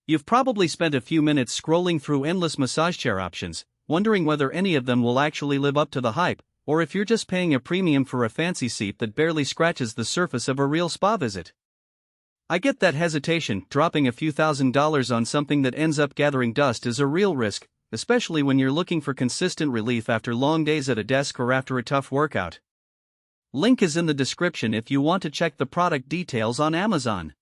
You've probably spent a few minutes scrolling through endless massage chair options, wondering whether any of them will actually live up to the hype, or if you're just paying a premium for a fancy seat that barely scratches the surface of a real spa visit. I get that hesitation. Dropping a few $1,000s on something that ends up gathering dust is a real risk, especially when you're looking for consistent relief after long days at a desk or after a tough workout. Link is in the description if you want to check the product details on Amazon.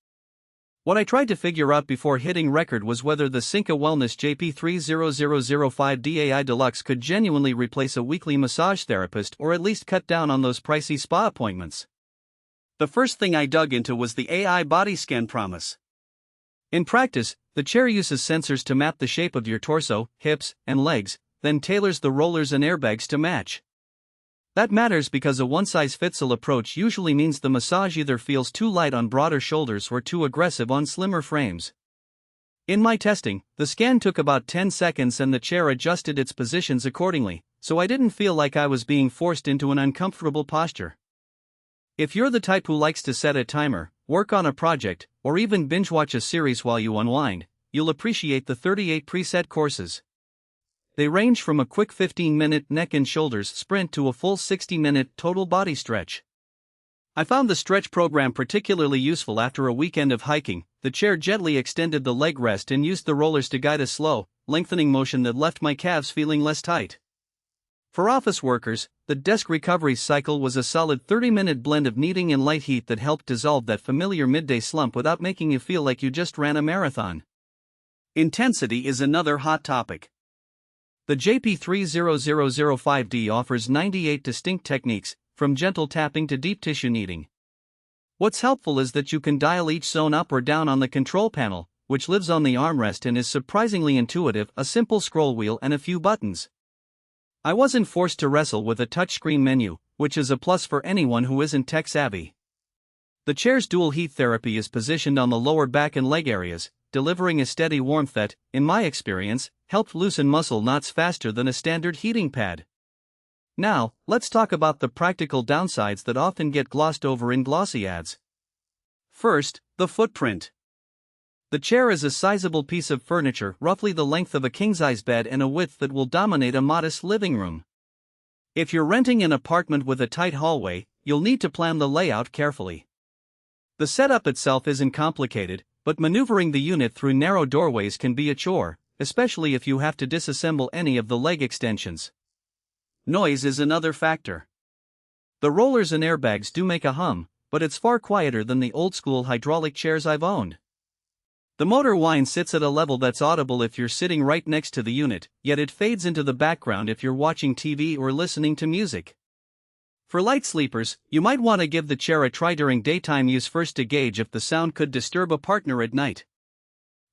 What I tried to figure out before hitting record was whether the Synca Wellness JP3000 AI Deluxe could genuinely replace a weekly massage therapist or at least cut down on those pricey spa appointments. The first thing I dug into was the AI body scan promise. In practice, the chair uses sensors to map the shape of your torso, hips, and legs, then tailors the rollers and airbags to match. That matters because a one-size-fits-all approach usually means the massage either feels too light on broader shoulders or too aggressive on slimmer frames. In my testing, the scan took about 10 seconds and the chair adjusted its positions accordingly, so I didn't feel like I was being forced into an uncomfortable posture. If you're the type who likes to set a timer, work on a project, or even binge-watch a series while you unwind, you'll appreciate the 38 preset courses. They range from a quick 15-minute neck and shoulders sprint to a full 60-minute total body stretch. I found the stretch program particularly useful after a weekend of hiking. The chair gently extended the leg rest and used the rollers to guide a slow, lengthening motion that left my calves feeling less tight. For office workers, the desk recovery cycle was a solid 30-minute blend of kneading and light heat that helped dissolve that familiar midday slump without making you feel like you just ran a marathon. Intensity is another hot topic. The JP3000 offers 98 distinct techniques, from gentle tapping to deep tissue kneading. What's helpful is that you can dial each zone up or down on the control panel, which lives on the armrest and is surprisingly intuitive, a simple scroll wheel and a few buttons. I wasn't forced to wrestle with a touchscreen menu, which is a plus for anyone who isn't tech-savvy. The chair's dual heat therapy is positioned on the lower back and leg areas, delivering a steady warmth that, in my experience, helped loosen muscle knots faster than a standard heating pad. Now, let's talk about the practical downsides that often get glossed over in glossy ads. First, the footprint. The chair is a sizable piece of furniture, roughly the length of a king-size bed and a width that will dominate a modest living room. If you're renting an apartment with a tight hallway, you'll need to plan the layout carefully. The setup itself isn't complicated, but maneuvering the unit through narrow doorways can be a chore, especially if you have to disassemble any of the leg extensions. Noise is another factor. The rollers and airbags do make a hum, but it's far quieter than the old-school hydraulic chairs I've owned. The motor whine sits at a level that's audible if you're sitting right next to the unit, yet it fades into the background if you're watching TV or listening to music. For light sleepers, you might want to give the chair a try during daytime use first to gauge if the sound could disturb a partner at night.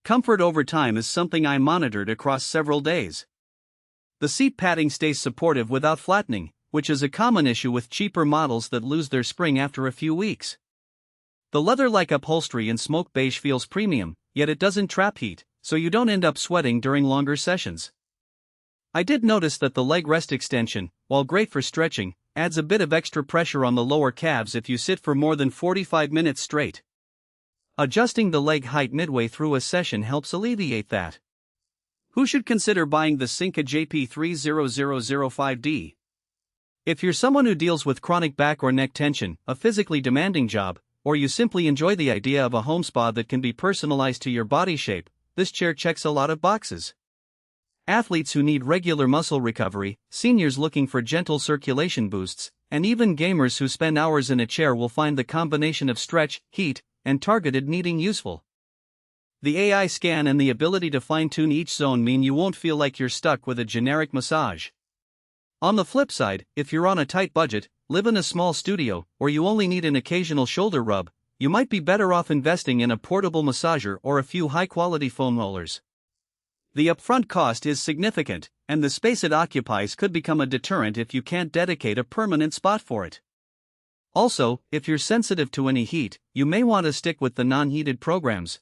Comfort over time is something I monitored across several days. The seat padding stays supportive without flattening, which is a common issue with cheaper models that lose their spring after a few weeks. The leather-like upholstery in smoke beige feels premium, yet it doesn't trap heat, so you don't end up sweating during longer sessions. I did notice that the leg rest extension, while great for stretching, adds a bit of extra pressure on the lower calves if you sit for more than 45 minutes straight. Adjusting the leg height midway through a session helps alleviate that. Who should consider buying the Synca JP3000? If you're someone who deals with chronic back or neck tension, a physically demanding job, or you simply enjoy the idea of a home spa that can be personalized to your body shape, this chair checks a lot of boxes. Athletes who need regular muscle recovery, seniors looking for gentle circulation boosts, and even gamers who spend hours in a chair will find the combination of stretch, heat, and targeted kneading useful. The AI scan and the ability to fine-tune each zone mean you won't feel like you're stuck with a generic massage. On the flip side, if you're on a tight budget, live in a small studio, or you only need an occasional shoulder rub, you might be better off investing in a portable massager or a few high-quality foam rollers. The upfront cost is significant, and the space it occupies could become a deterrent if you can't dedicate a permanent spot for it. Also, if you're sensitive to any heat, you may want to stick with the non-heated programs.